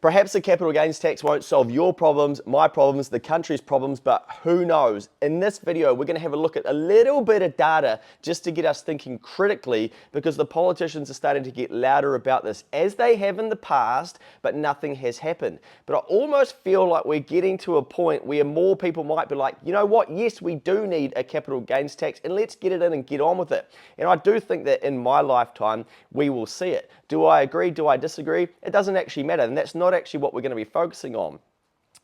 Perhaps the capital gains tax won't solve your problems, my problems, the country's problems, but who knows? In this video, we're going to have a look at a little bit of data just to get us thinking critically, because the politicians are starting to get louder about this, as they have in the past, but nothing has happened. But I almost feel like we're getting to a point where more people might be like, you know what, yes, we do need a capital gains tax, and let's get it in and get on with it. And I do think that in my lifetime, we will see it. Do I agree? Do I disagree? It doesn't actually matter, and that's not actually what we're going to be focusing on.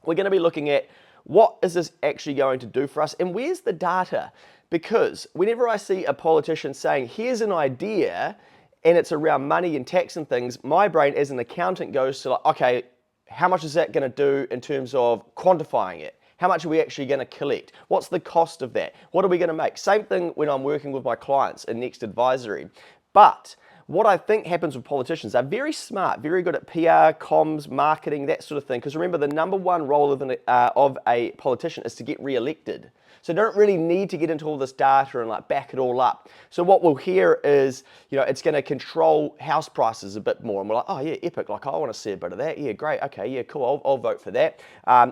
We're going to be looking at what is this actually going to do for us, and where's the data? Because whenever I see a politician saying, here's an idea, and it's around money and tax and things, my brain as an accountant goes to like, okay, how much is that going to do in terms of quantifying it? How much are we actually going to collect? What's the cost of that? What are we going to make? Same thing when I'm working with my clients in Next Advisory. But what I think happens with politicians, they're very smart, very good at PR, comms, marketing, that sort of thing. Because remember, the number one role of a politician is to get re-elected. So they don't really need to get into all this data and like back it all up. So what we'll hear is, you know, it's going to control house prices a bit more. And we're like, oh yeah, epic. Like I want to see a bit of that. Yeah, great. Okay, yeah, cool. I'll vote for that.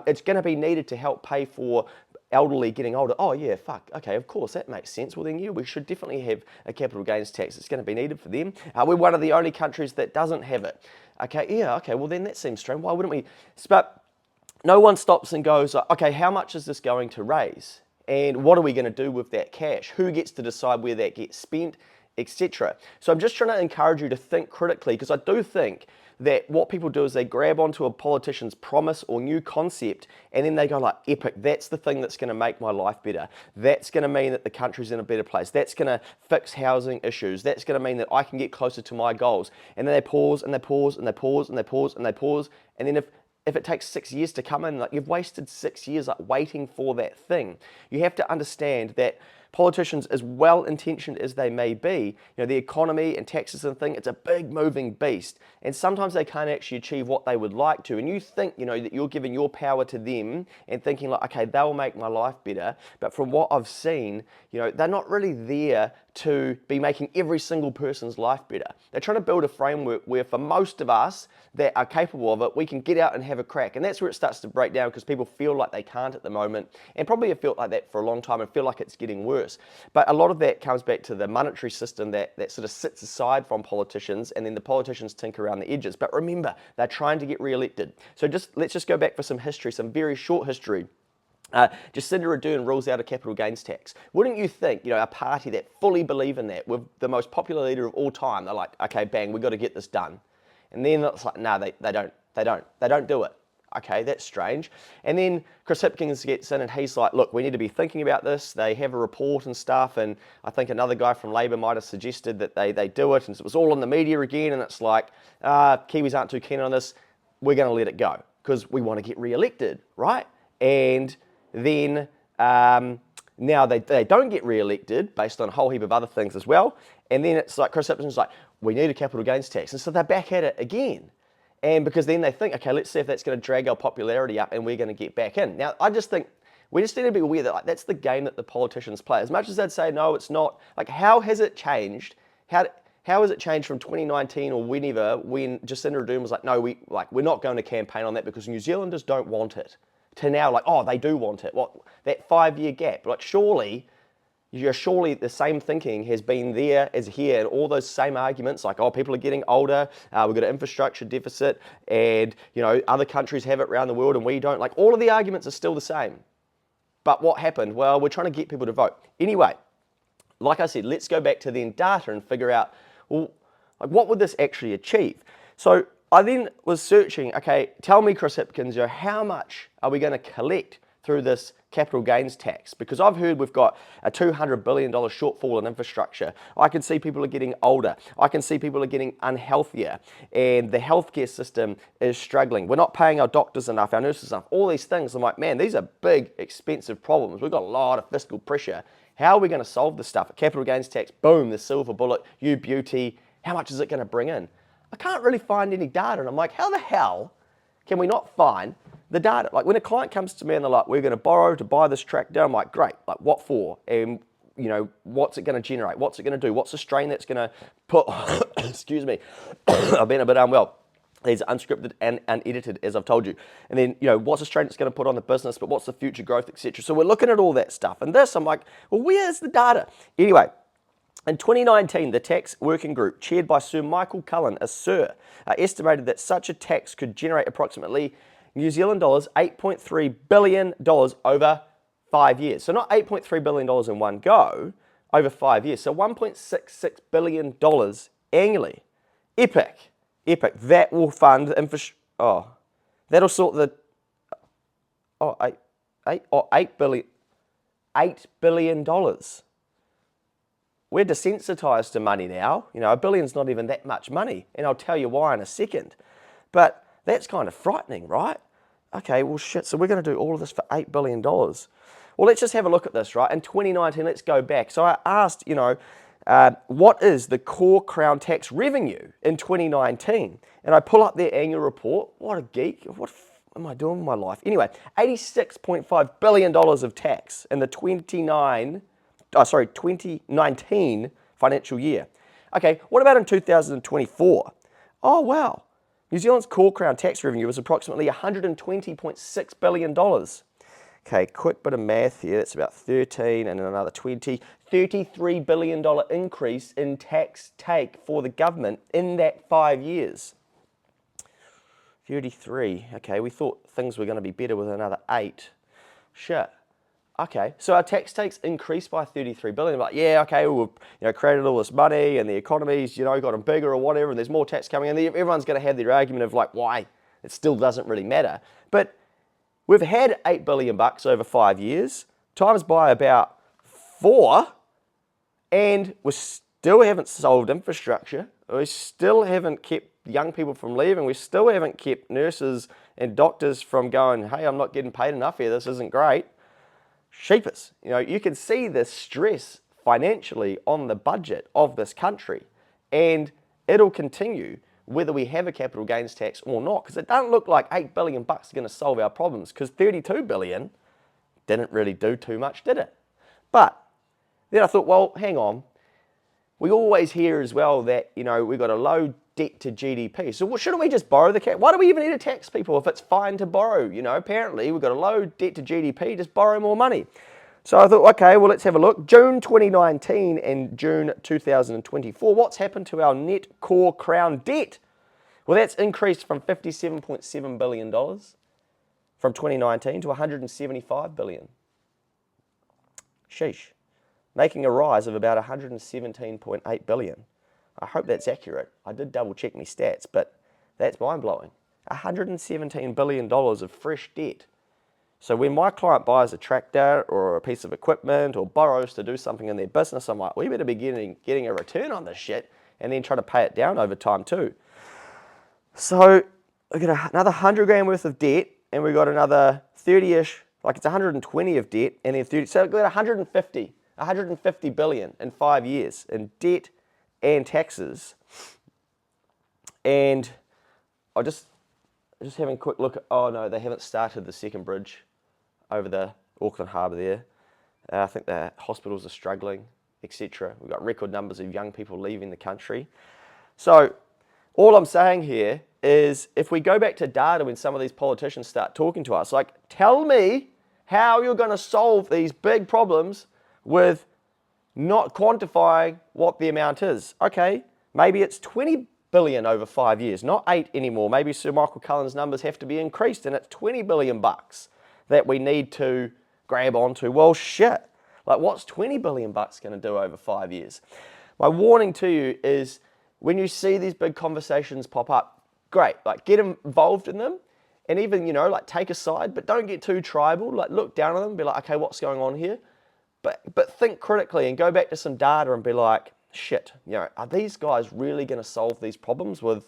It's going to be needed to help pay for elderly getting older. Oh yeah, fuck. Okay, of course, that makes sense. Well then, yeah, we should definitely have a capital gains tax. It's going to be needed for them. We're one of the only countries that doesn't have it. Okay, yeah, okay, well then that seems strange. Why wouldn't we? But no one stops and goes, okay, how much is this going to raise? And what are we going to do with that cash? Who gets to decide where that gets spent, etc. So I'm just trying to encourage you to think critically, because I do think that what people do is they grab onto a politician's promise or new concept, and then they go like, epic, that's the thing that's going to make my life better. That's going to mean that the country's in a better place. That's going to fix housing issues. That's going to mean that I can get closer to my goals. And then they pause and they pause and they pause and they pause and they pause. And then if it takes 6 years to come in, like you've wasted 6 years like waiting for that thing. You have to understand that politicians, as well-intentioned as they may be, you know, the economy and taxes and thing, it's a big moving beast. And sometimes they can't actually achieve what they would like to. And you think, you know, that you're giving your power to them and thinking like, okay, they'll make my life better. But from what I've seen, you know, they're not really there to be making every single person's life better. They're trying to build a framework where for most of us that are capable of it, we can get out and have a crack. And that's where it starts to break down, because people feel like they can't at the moment, and probably have felt like that for a long time and feel like it's getting worse. But a lot of that comes back to the monetary system that sort of sits aside from politicians, and then the politicians tinker around the edges. But remember, they're trying to get re-elected. So let's just go back for some history, some very short history. Jacinda Ardern rules out a capital gains tax. Wouldn't you think, you know, a party that fully believe in that, with the most popular leader of all time, they're like, okay, bang, we've got to get this done. And then it's like, no, they don't do it. Okay, that's strange. And then Chris Hipkins gets in and he's like, look, we need to be thinking about this. They have a report and stuff, and I think another guy from Labor might have suggested that they do it, and it was all in the media again, and it's like, Kiwis aren't too keen on this, we're going to let it go, because we want to get re-elected, right? And then now they don't get re-elected based on a whole heap of other things as well, and then it's like Chris Hipkins like, we need a capital gains tax, and so they're back at it again. And because then they think, okay, let's see if that's going to drag our popularity up and we're going to get back in. Now, I just think we just need to be aware that like that's the game that the politicians play. As much as they'd say, no, it's not, like how has it changed? How has it changed from 2019 or whenever, when Jacinda Ardern was like, no, we're not going to campaign on that because New Zealanders don't want it, to now like, oh, they do want it. What, that 5-year gap? Like surely the same thinking has been there as here, and all those same arguments like, oh, people are getting older, we've got an infrastructure deficit, and you know, other countries have it around the world and we don't. Like all of the arguments are still the same. But what happened? Well, we're trying to get people to vote. Anyway, like I said, let's go back to then data and figure out, well, like what would this actually achieve? So I then was searching, okay, tell me, Chris Hipkins, you know, how much are we going to collect through this capital gains tax? Because I've heard we've got a $200 billion shortfall in infrastructure. I can see people are getting older. I can see people are getting unhealthier, and the healthcare system is struggling. We're not paying our doctors enough, our nurses enough, all these things. I'm like, man, these are big, expensive problems. We've got a lot of fiscal pressure. How are we going to solve this stuff? A capital gains tax, boom, the silver bullet, you beauty. How much is it going to bring in? I can't really find any data, and I'm like, how the hell can we not find the data? Like when a client comes to me and they're like, we're going to borrow to buy this tractor, I'm like, great, like what for? And you know, what's it going to generate? What's it going to do? What's the strain that's going to put, excuse me, I've been a bit unwell. These are unscripted and unedited, as I've told you. And then, what's Australians going to put on the business, but what's the future growth, etc. So we're looking at all that stuff. And this, I'm like, well, where's the data? Anyway, in 2019, the tax working group, chaired by Sir Michael Cullen, a Sir, estimated that such a tax could generate approximately New Zealand dollars $8.3 billion over 5 years. So not $8.3 billion in one go, over 5 years. So $1.66 billion annually. Epic. Epic. That will fund infrastructure. Oh, that'll sort the. Oh, $8 billion. $8 billion. We're desensitized to money now. A billion's not even that much money. And I'll tell you why in a second. But that's kind of frightening, right? Okay, well, shit, so we're going to do all of this for $8 billion. Well, let's just have a look at this, right? In 2019, let's go back. So I asked, what is the core Crown tax revenue in 2019? And I pull up their annual report. What a geek. What am I doing with my life? Anyway, $86.5 billion of tax in the 2019 financial year. Okay, what about in 2024? Oh, wow. New Zealand's core Crown tax revenue was approximately $120.6 billion. Okay, quick bit of math here. That's about 13 and another 20. $33 billion increase in tax take for the government in that 5 years. 33. Okay, we thought things were going to be better with another 8. Shit. Okay, so our tax takes increased by 33 billion. Like, yeah, okay, we've created all this money and the economy's gotten bigger or whatever, and there's more tax coming in. Everyone's going to have their argument of like why it still doesn't really matter. But we've had $8 billion over 5 years, times by about 4, and we still haven't solved infrastructure. We still haven't kept young people from leaving. We still haven't kept nurses and doctors from going, hey, I'm not getting paid enough here. This isn't great. Sheepers. You can see the stress financially on the budget of this country, and it'll continue whether we have a capital gains tax or not, because it doesn't look like $8 billion is going to solve our problems, because $32 billion didn't really do too much, did it? But then I thought, well, hang on. We always hear as well that, we've got a low debt to GDP. So shouldn't we just borrow the cash? Why do we even need to tax people if it's fine to borrow? Apparently we've got a low debt to GDP, just borrow more money. So I thought, okay, well, let's have a look. June 2019 and June 2024, what's happened to our net core Crown debt? Well, that's increased from $57.7 billion from 2019 to $175 billion. Sheesh. Making a rise of about $117.8 billion. I hope that's accurate. I did double check my stats, but that's mind-blowing. $117 billion of fresh debt. So when my client buys a tractor or a piece of equipment or borrows to do something in their business, I'm like, we better be getting a return on this shit and then try to pay it down over time too. So we got another 100 grand worth of debt, and we got another 30-ish, like it's 120 of debt, and then 30. So we got 150 billion in 5 years in debt and taxes. And I just having a quick look at, oh no, they haven't started the second bridge over the Auckland Harbour there. I think the hospitals are struggling, etc. We've got record numbers of young people leaving the country. So all I'm saying here is, if we go back to data when some of these politicians start talking to us, like, tell me how you're going to solve these big problems with not quantifying what the amount is. Okay, maybe it's 20 billion over 5 years, not 8 anymore. Maybe Sir Michael Cullen's numbers have to be increased and it's 20 billion bucks that we need to grab onto. Well, shit. Like, what's 20 billion bucks going to do over 5 years? My warning to you is, when you see these big conversations pop up, great, like, get involved in them, and even, like, take a side, but don't get too tribal. Like, look down on them and be like, okay, what's going on here? But think critically and go back to some data and be like, shit, are these guys really going to solve these problems with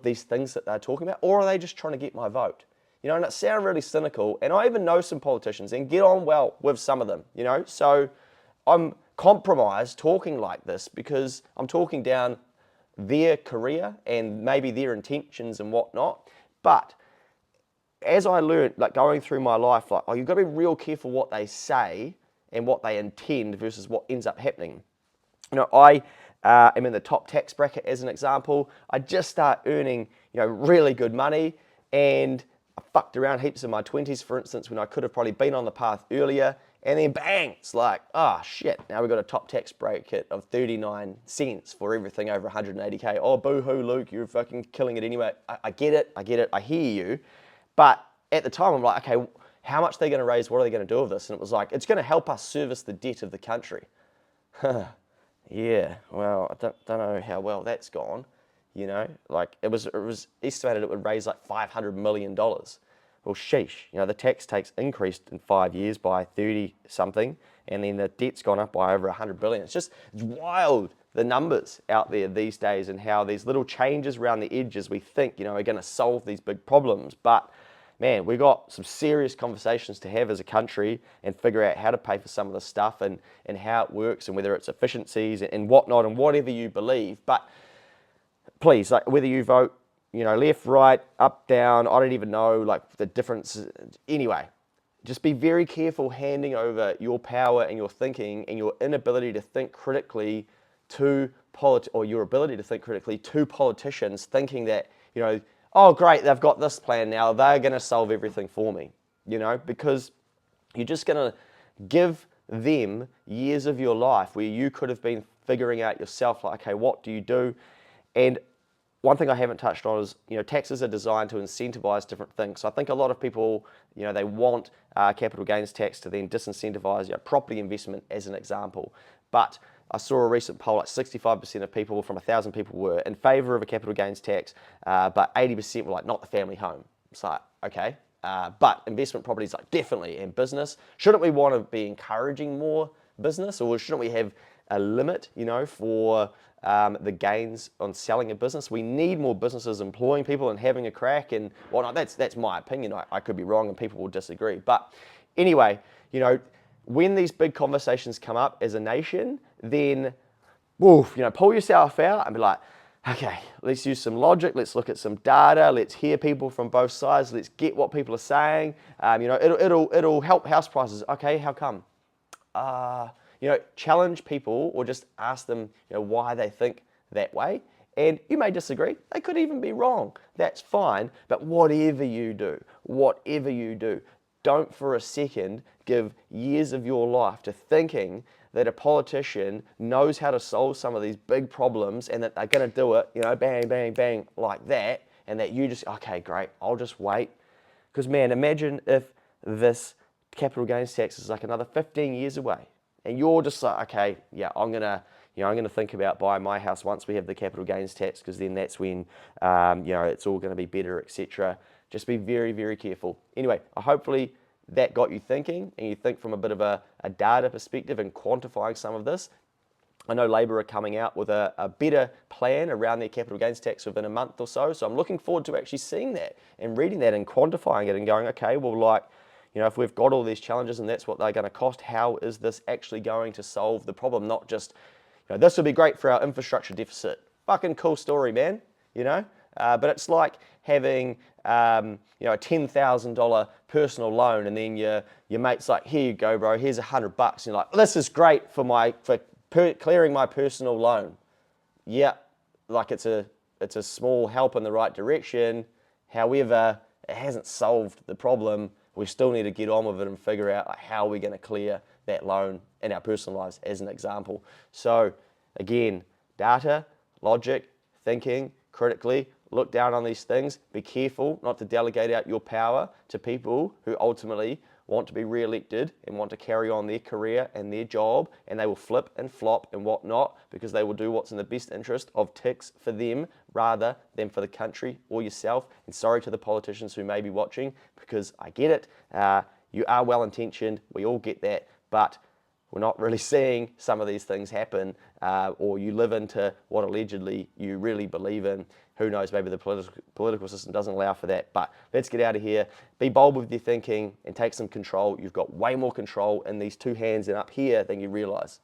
these things that they're talking about? Or are they just trying to get my vote? And it sounds really cynical, and I even know some politicians and get on well with some of them, So I'm compromised talking like this because I'm talking down their career and maybe their intentions and whatnot. But as I learned, like, going through my life, like, you've got to be real careful what they say and what they intend versus what ends up happening. I am in the top tax bracket, as an example. I just start earning, really good money, and I fucked around heaps in my 20s, for instance, when I could have probably been on the path earlier, and then bang, it's like, oh shit, now we've got a top tax bracket of 39 cents for everything over 180K. Oh, boo-hoo, Luke, you're fucking killing it anyway. I get it, I hear you. But at the time, I'm like, okay, how much are they going to raise? What are they going to do with this? And it was like, it's going to help us service the debt of the country. Yeah, well, I don't know how well that's gone. Like it was estimated it would raise like $500 million. Well, sheesh, the tax takes increased in 5 years by 30 something, and then the debt's gone up by over 100 billion. It's wild, the numbers out there these days, and how these little changes around the edges we think, are going to solve these big problems. But man, we've got some serious conversations to have as a country and figure out how to pay for some of this stuff and how it works and whether it's efficiencies and whatnot and whatever you believe. But please, like whether you vote, left, right, up, down, I don't even know like the difference. Anyway, just be very careful handing over your power and your thinking and your inability to think critically to your ability to think critically to politicians, thinking that, oh great, they've got this plan now, they're going to solve everything for me, because you're just going to give them years of your life where you could have been figuring out yourself, like, okay, what do you do? And one thing I haven't touched on is, taxes are designed to incentivize different things. So I think a lot of people, they want capital gains tax to then disincentivize property investment as an example. But I saw a recent poll, like 65% of people from 1,000 people were in favor of a capital gains tax, but 80% were like, not the family home. It's like, okay, but investment properties, like definitely, and business. Shouldn't we want to be encouraging more business, or shouldn't we have a limit, for the gains on selling a business? We need more businesses employing people and having a crack and whatnot. That's my opinion. I could be wrong and people will disagree. But anyway, when these big conversations come up as a nation, then pull yourself out and be like, okay, let's use some logic, let's look at some data, let's hear people from both sides, let's get what people are saying. It'll help house prices. Okay, how come? Challenge people or just ask them, why they think that way. And you may disagree. They could even be wrong. That's fine. But whatever you do, don't for a second give years of your life to thinking that a politician knows how to solve some of these big problems and that they're going to do it, bang, bang, bang, like that, and that you just, okay, great, I'll just wait. Because man, imagine if this capital gains tax is like another 15 years away, and you're just like, okay, yeah, I'm gonna think about buying my house once we have the capital gains tax, because then that's when, it's all going to be better, etc. Just be very, very careful. Anyway, hopefully that got you thinking, and you think from a bit of a data perspective and quantifying some of this. I know Labor are coming out with a better plan around their capital gains tax within a month or so. So I'm looking forward to actually seeing that and reading that and quantifying it and going, okay, well, like, if we've got all these challenges and that's what they're going to cost, how is this actually going to solve the problem? Not just, this would be great for our infrastructure deficit. Fucking cool story, man, But it's like having, a $10,000 personal loan, and then your mate's like, here you go, bro, here's $100. And you're like, this is great for clearing my personal loan. Yeah, like it's a small help in the right direction. However, it hasn't solved the problem. We still need to get on with it and figure out how we're going to clear that loan in our personal lives, as an example. So again, data, logic, thinking critically, look down on these things. Be careful not to delegate out your power to people who ultimately want to be re-elected and want to carry on their career and their job, and they will flip and flop and whatnot, because they will do what's in the best interest of ticks for them rather than for the country or yourself. And sorry to the politicians who may be watching, because I get it. You are well-intentioned. We all get that. But we're not really seeing some of these things happen, or you live into what allegedly you really believe in. Who knows, maybe the political system doesn't allow for that. But let's get out of here. Be bold with your thinking and take some control. You've got way more control in these two hands and up here than you realize.